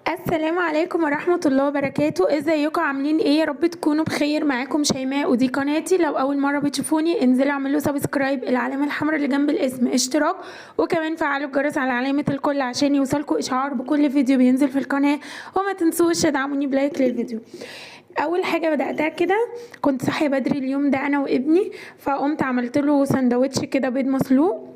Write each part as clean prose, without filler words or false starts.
السلام عليكم ورحمة الله وبركاته. ازيكم عاملين ايه؟ يا رب تكونوا بخير. معاكم شيماء ودي قناتي. لو اول مرة بتشوفوني انزلوا اعملوا سبسكرايب، العلامة الحمراء اللي جنب الاسم اشتراك، وكمان فعلوا الجرس على علامة الكل عشان يوصلكم اشعار بكل فيديو بينزل في القناة. وما تنسوش تدعموني بلايك للفيديو. اول حاجه بداتها كده، كنت صاحيه بدري اليوم ده انا وابني، فقمت عملت له سندوتش كده بيض مسلوق،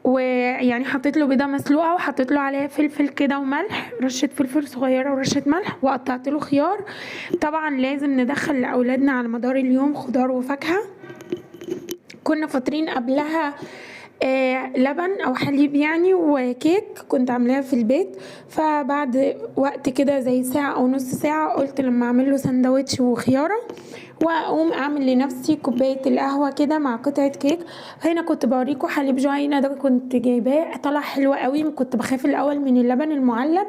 ويعني حطيت له بيضه مسلوقه وحطيت له عليها فلفل كده وملح، رشه فلفل صغيره ورشه ملح، وقطعت له خيار. طبعا لازم ندخل لاولادنا على مدار اليوم خضار وفاكهه. كنا فاطرين قبلها لبن او حليب يعني، وكيك كنت عاملاها في البيت. فبعد وقت كده زي ساعة او نص ساعة قلت لما اعمل له سندوتش وخيارة واقوم اعمل لنفسي كوباية القهوة كده مع قطعة كيك. هنا كنت بوريكم حليب جوينا ده كنت جايباه، طلع حلو قوي. كنت بخاف الاول من اللبن المعلب،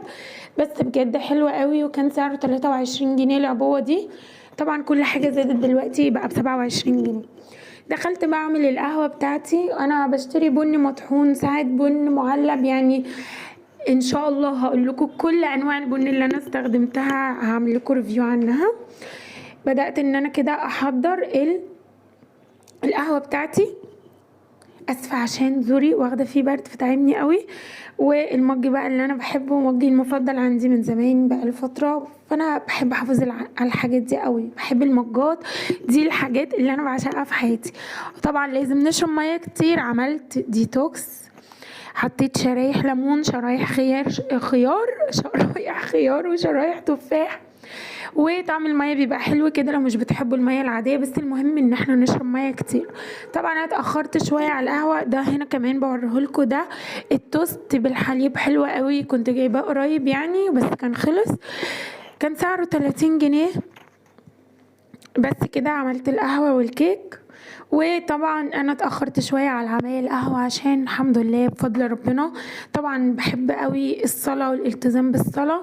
بس بجد حلو قوي، وكان سعره 23 جنيه العبوة دي. طبعا كل حاجة زادت دلوقتي بقى ب27 جنيه. دخلت بعمل القهوة بتاعتي. انا بشتري بن مطحون، ساعات بن معلب يعني. ان شاء الله هقول لكم كل انواع البن اللي انا استخدمتها، هعمل لكم ريفيو عنها. بدأت ان انا كده احضر القهوة بتاعتي. اسفة عشان زوري واخده فيه برد فتعبني قوي. والمج بقى اللي انا بحبه، مجي المفضل عندي من زمان بقى لفتره، فانا بحب احافظ على الحاجات دي قوي. بحب المجات دي، الحاجات اللي انا بعشقها في حياتي. طبعا لازم نشرب ميه كتير. عملت ديتوكس، حطيت شرايح ليمون، شرايح شرايح خيار وشرايح تفاح. وطعم المية بيبقى حلو كده لو مش بتحبوا المية العادية، بس المهم ان احنا نشرب مية كتير. طبعا انا اتأخرت شوية على القهوة. ده هنا كمان بوريهولكوا، ده التوست بالحليب حلو قوي، كنت جايباه قريب يعني بس كان خلص. كان سعره 30 جنيه. بس كده عملت القهوة والكيك. وطبعا انا اتأخرت شوية على عمايل القهوة عشان الحمد لله بفضل ربنا. طبعا بحب قوي الصلاة والالتزام بالصلاة.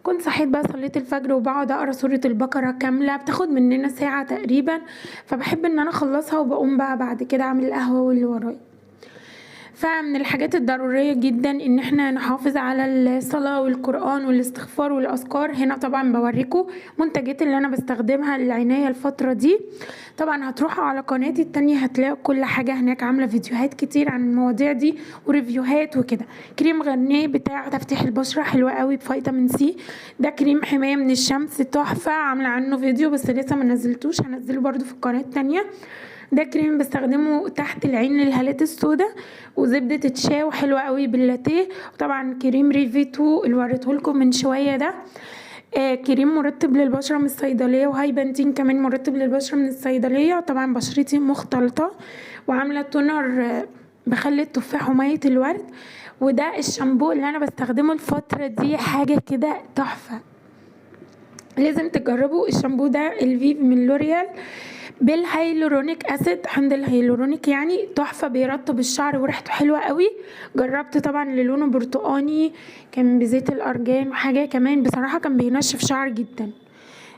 كنت صحيت بقى صليت الفجر وبقعد اقرا سورة البقرة كاملة، بتاخد مننا ساعة تقريبا، فبحب ان انا اخلصها وبقوم بقى بعد كده اعمل القهوة واللي ورايا. فمن الحاجات الضرورية جدا ان احنا نحافظ على الصلاة والقرآن والاستغفار والاذكار. هنا طبعا بوريكم منتجات اللي انا بستخدمها للعناية الفترة دي. طبعا هتروحوا على قناتي التانية هتلاقوا كل حاجة هناك، عاملة فيديوهات كتير عن المواضيع دي وريفيوهات وكده. كريم غرنيه بتاع تفتيح البشرة حلوة قوي بفيتامين سي. ده كريم حماية من الشمس تحفة، عاملة عنه فيديو بس لسه ما نزلتوش، هنزله برضو في القناة التانية. ده كريم بستخدمه تحت العين للهالات السوداء، وزبدة تشاو حلوة قوي باللاتيه. وطبعا كريم ريفيتو اللي وريتهولكم من شوية ده كريم مرطب للبشرة من الصيدلية، وهاي بنتين كمان مرطب للبشرة من الصيدلية. طبعا بشرتي مختلطة وعاملة تونر بخل التفاح ومية الورد. وده الشامبو اللي انا بستخدمه الفترة دي، حاجة كده تحفة، لازم تجربوا الشامبو ده. الفيف من لوريال بالهيلورونيك اسيد، حمض الهيلورونيك يعني، تحفه بيرطب الشعر وريحته حلوه قوي. جربت طبعا اللي لونه برتقاني كان بزيت الارجان وحاجه كمان، بصراحه كان بينشف شعر جدا،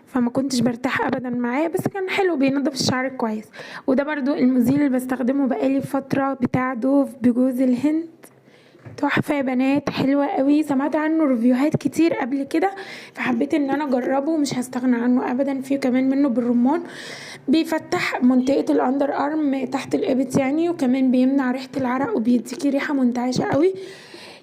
فما كنتش برتاح ابدا معاه، بس كان حلو بينضف الشعر كويس. وده برضو المزيل اللي بستخدمه بقالي فتره بتاع دوف بجوز الهند، تحفه يا بنات، حلوه قوي. سمعت عنه ريفيوهات كتير قبل كده فحبيت ان انا اجربه، ومش هستغنى عنه ابدا. فيه كمان منه بالرمان، بيفتح منطقه الاندر ارم تحت الابط يعني، وكمان بيمنع ريحه العرق وبيديكي ريحه منتعشه قوي.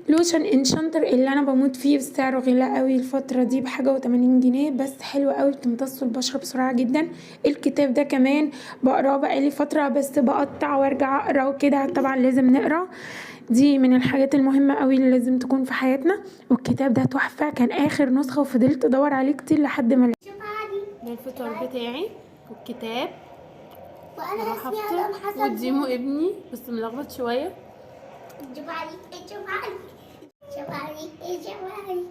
لوشن انشانتر اللي انا بموت فيه، بسعره غلا قوي الفتره دي بحاجه و80 جنيه، بس حلو قوي بتمتص البشره بسرعه جدا. الكتاب ده كمان بقراه بقالي فتره، بس بقطع وارجع اقرا وكده، طبعا لازم نقرا، دي من الحاجات المهمة قوي اللي لازم تكون في حياتنا. والكتاب ده تحفة، كان اخر نسخة وفضلت ادور عليه كتير لحد ما ده الفطار بتاعي والكتاب، وانا اسمي حافظه. ادم حسن وديمو ابني بس ملخبط شوية. جبالي جبالي جبالي جبالي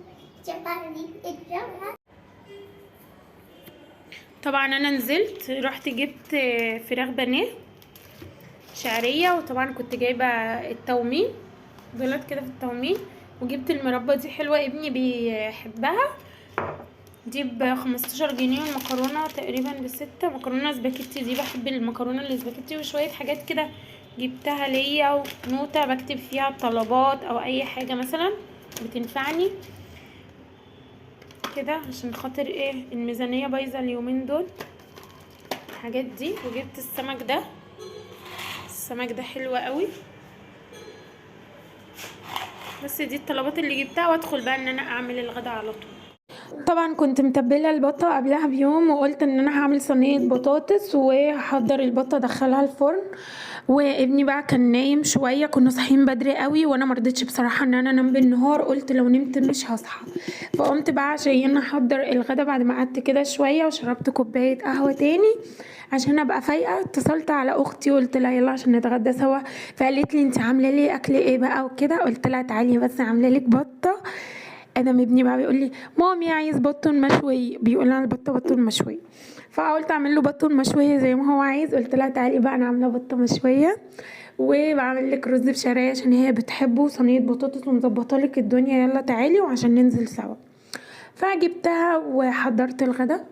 جبالي جبالي. طبعا انا نزلت رحت جبت فراخ بانيه شعرية، وطبعا كنت جايبة التومين دولت كده في التومين، وجبت المربى دي حلوة ابني بيحبها، دي ب15 جنيه. والمكرونة تقريبا ب6، مكرونة سباكيتي، دي بحب المكرونة السباكيتي. وشوية حاجات كده جبتها ليا، ونوتة بكتب فيها طلبات او اي حاجة مثلا بتنفعني. كده عشان خاطر ايه الميزانية بايظة اليومين دول الحاجات دي. وجبت السمك ده، السمك ده حلو قوي. بس دي الطلبات اللي جبتها، وادخل بقى ان انا اعمل الغدا على طول. طبعا كنت متبله البطه قبلها بيوم، وقلت ان انا هعمل صينيه بطاطس وهحضر البطه ادخلها الفرن. وابني بقى كان نايم شويه، كنا صاحيين بدري قوي وانا مرضتش بصراحه ان انا انام بالنهار، قلت لو نمت مش هصحى. فقمت بقى عشان احضر الغدا بعد ما قعدت كده شويه وشربت كوبايه قهوه تاني عشان ابقى فايقه. اتصلت على اختي وقلت لها يلا عشان نتغدى سوا، فقالت لي انت عامله لي اكل ايه بقى وكده. قلت لها تعالي بس عامله لك بطه. ادم ابني بقى بيقول لي مامي عايز بطون مشوي، بيقول لها البطه بطون مشوي. فقلت اعمل له بطون مشويه زي ما هو عايز. قلت لها تعالي بقى انا عامله بطه مشويه، وبعمل لك رز بشعريه عشان هي بتحبه، صينيه بطاطس ومظبطه لك الدنيا، يلا تعالي وعشان ننزل سوا. فجبتها وحضرت الغدا.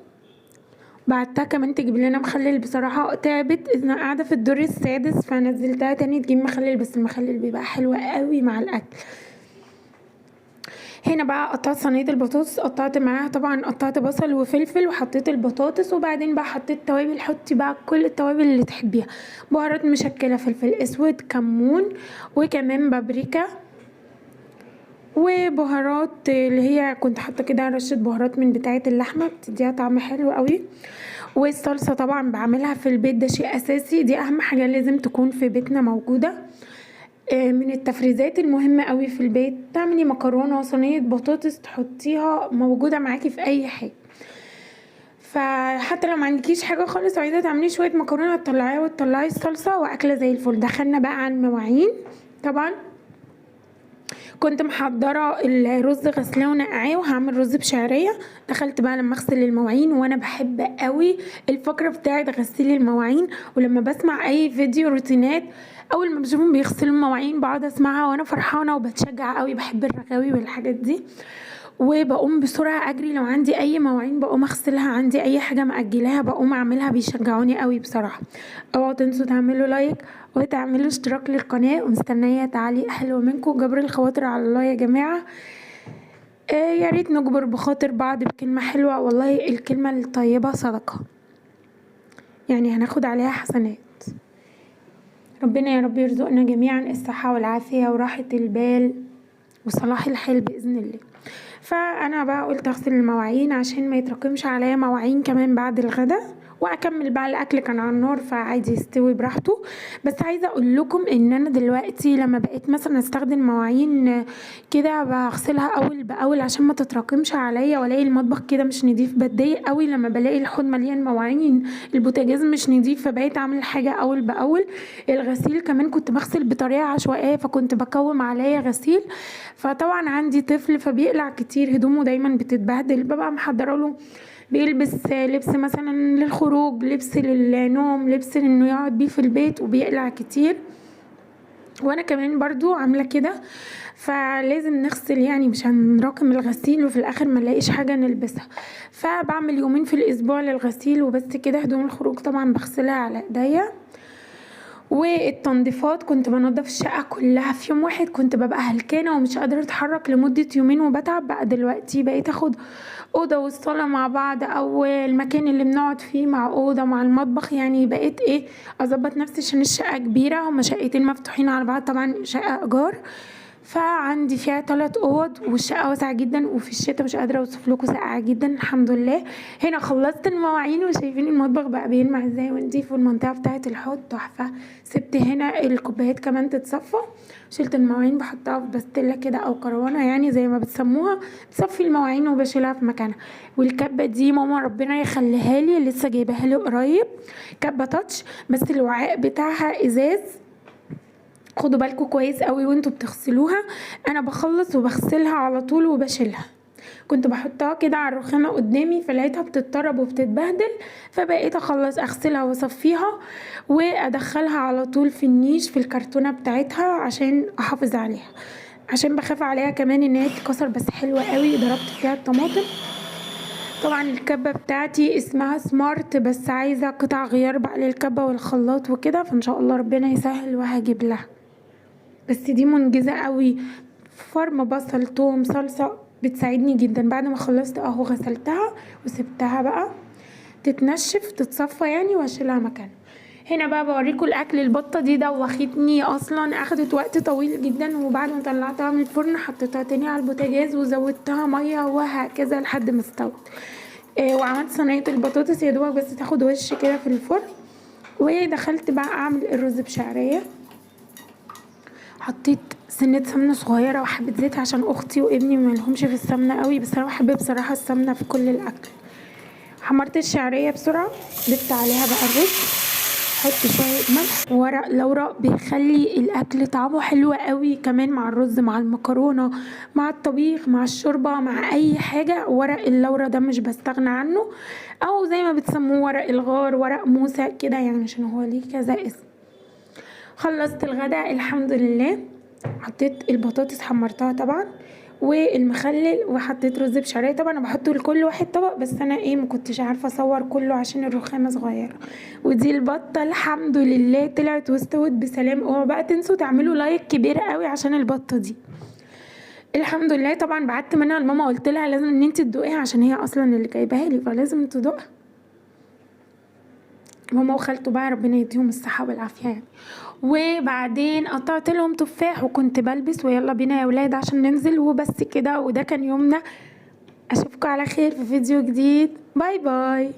بعتها كمان تجيب لنا مخلل، بصراحه تعبت انا قاعده في الدور السادس فنزلتها تاني تجيب مخلل، بس المخلل بيبقى حلو قوي مع الاكل. هنا بقى قطعت صينيه البطاطس، قطعت معاها طبعا قطعت بصل وفلفل وحطيت البطاطس، وبعدين بقى حطيت توابل. حطي بقى كل التوابل اللي تحبيها، بهارات مشكله، فلفل اسود، كمون، وكمان بابريكا، وبهارات اللي هي كنت حاطه كده رشه بهارات من بتاعه اللحمه بتديها طعم حلو قوي. والصلصه طبعا بعملها في البيت، ده شيء اساسي، دي اهم حاجه لازم تكون في بيتنا موجوده. من التفريزات المهمة قوي في البيت، تعملي مكرونة وصينية بطاطس تحطيها موجودة معاكي في اي حاجة. فحتى لو ما عندكيش حاجة خالص وعايزة تعملي شوية مكرونة تطلعيها وتطلعي الصلصة واكلة زي الفل. دخلنا بقى على المواعين. طبعا كنت محضرة الرز غسلاه ونقعاه وهعمل رز بشعرية. دخلت بقى لما اغسل المواعين، وانا بحب قوي الفقرة بتاعت غسيل المواعين، ولما بسمع اي فيديو روتينات اول ما بشوفهم بيغسلوا المواعين بقعد اسمعها وانا فرحانة وبتشجع قوي، بحب الرغاوي والحاجات دي. وبقوم بسرعة اجري لو عندي اي مواعين بقوم اغسلها، عندي اي حاجة مأجلاها بقوم اعملها، بيشجعوني قوي بصراحة. اوعوا تنسوا تعملوا لايك وتعملوا اشتراك للقناة، ومستنية تعليق حلو منكم. جبر الخواطر على الله يا جماعة. يا ريت نجبر بخاطر بعض بكلمة حلوة، والله الكلمة الطيبة صدقة، يعني هناخد عليها حسنات. ربنا يا رب يرزقنا جميعا الصحة والعافية وراحة البال وصلاح الحال بإذن الله. فأنا بقى قلت أغسل المواعين عشان ما يتراكمش عليا مواعين كمان بعد الغدا، واكمل بقى الاكل كان على النار فعادي يستوي براحته. بس عايزه اقول لكم ان انا دلوقتي لما بقيت مثلا استخدم مواعين كده بغسلها اول باول عشان ما تتراكمش عليا، والاقي المطبخ كده مش نضيف. بتضايق قوي لما بلاقي الحوض مليان مواعين، البوتاجاز مش نضيف، فبقيت اعمل حاجه اول باول. الغسيل كمان كنت بغسل بطريقه عشوائيه، فكنت بكوم عليا غسيل. فطبعا عندي طفل فبيقلع كتير، هدومه دايما بتتبهدل، ببقى محضره له بيلبس لبس مثلا للخروج، لبس للنوم، لبس انه يقعد بيه في البيت، وبيقلع كتير. وانا كمان برضو عامله كده، فلازم نغسل يعني مش هنراكم الغسيل وفي الاخر ما نلاقيش حاجه نلبسها. فبعمل يومين في الاسبوع للغسيل وبس كده. هدوم الخروج طبعا بغسلها على ايديا. والتنظيفات كنت بنضف الشقة كلها في يوم واحد، كنت ببقى هلكانة ومش قادرة اتحرك لمدة يومين وبتعب. بقى دلوقتي بقيت اخد اوضة والصالة مع بعض، او المكان اللي بنقعد فيه مع اوضة مع المطبخ، يعني بقيت ايه اظبط نفسي عشان الشقة كبيرة، هما شقتين مفتوحين على بعض، طبعا شقة ايجار، فعندي فيها 3 اوض والشقه واسعه جدا، وفي الشتاء مش قادره اوصف لكم ساقعه جدا الحمد لله. هنا خلصت المواعين وشايفين المطبخ بقى بيلمع ازاي ونضيف، والمنطقه بتاعه الحوض تحفه. سبت هنا الكوبايات كمان تتصفى، شلت المواعين بحطها في بستله كده او كروانه يعني زي ما بتسموها، تصفي المواعين وبشيلها في مكانها. والكبه دي ماما ربنا يخليها لي لسه جايباها لي قريب، كبه تاتش، بس الوعاء بتاعها ازاز. خدوا بالكم كويس قوي وانتوا بتغسلوها، انا بخلص وبغسلها على طول وبشيلها. كنت بحطها كده على الرخامه قدامي فلقيتها بتتطرب وبتتبهدل، فبقيت اخلص اغسلها واصفيها وادخلها على طول في النيش في الكرتونه بتاعتها عشان احافظ عليها، عشان بخاف عليها كمان ان هي تتكسر. بس حلوه قوي، ضربت فيها الطماطم. طبعا الكبه بتاعتي اسمها سمارت، بس عايزه قطع غيار بقى للكبه والخلاط وكده، فان شاء الله ربنا يسهل وهجيب لها. بس دي منجزه قوي، فرم بصل توم صلصه بتساعدني جدا. بعد ما خلصت اهو غسلتها وسبتها بقى تتنشف تتصفى يعني واشيلها مكانها. هنا بقى بوريكم الاكل. البطه دي دوختني اصلا، اخدت وقت طويل جدا، وبعد ما طلعتها من الفرن حطيتها تاني على البوتاجاز وزودتها ميه وهكذا لحد ما استوت. وعملت صينيه البطاطس يا دوبك بس تاخد وش كده في الفرن. ودخلت بقى اعمل الرز بشعريه. حطيت سنة سمنة صغيرة وحبة زيت عشان اختي وابني ملهمش في السمنة قوي، بس انا بحب بصراحة السمنة في كل الاكل. حمرت الشعرية بسرعة، ضفت عليها بقى الرز، حط شوية ملح وورق لورا بيخلي الاكل طعمه حلو قوي كمان مع الرز مع المكرونة مع الطبيخ مع الشوربة مع اي حاجة. ورق اللورا ده مش بستغنى عنه، او زي ما بتسموه ورق الغار، ورق موسى كده يعني عشان هو ليه كذا اسم. خلصت الغداء الحمد لله. حطيت البطاطس حمرتها طبعا والمخلل، وحطيت رز بشعريه. طبعا انا بحطه لكل واحد طبق، بس انا ما كنتش عارفه اصور كله عشان الرخامه صغيره. ودي البطه الحمد لله طلعت واستوت بسلام. اوعوا بقى تنسوا تعملوا لايك كبير قوي عشان البطه دي الحمد لله. طبعا بعت منها لماما، قلت لها لازم ان انت تدوقيها عشان هي اصلا اللي جايباها لي، فلازم تدوقها. ماما وخالته بقى ربنا يديهم الصحة والعافية يعني. وبعدين قطعت لهم تفاح وكنت بلبس ويلا بينا يا ولاد عشان ننزل وبس كده. وده كان يومنا. اشوفكم على خير في فيديو جديد. باي باي.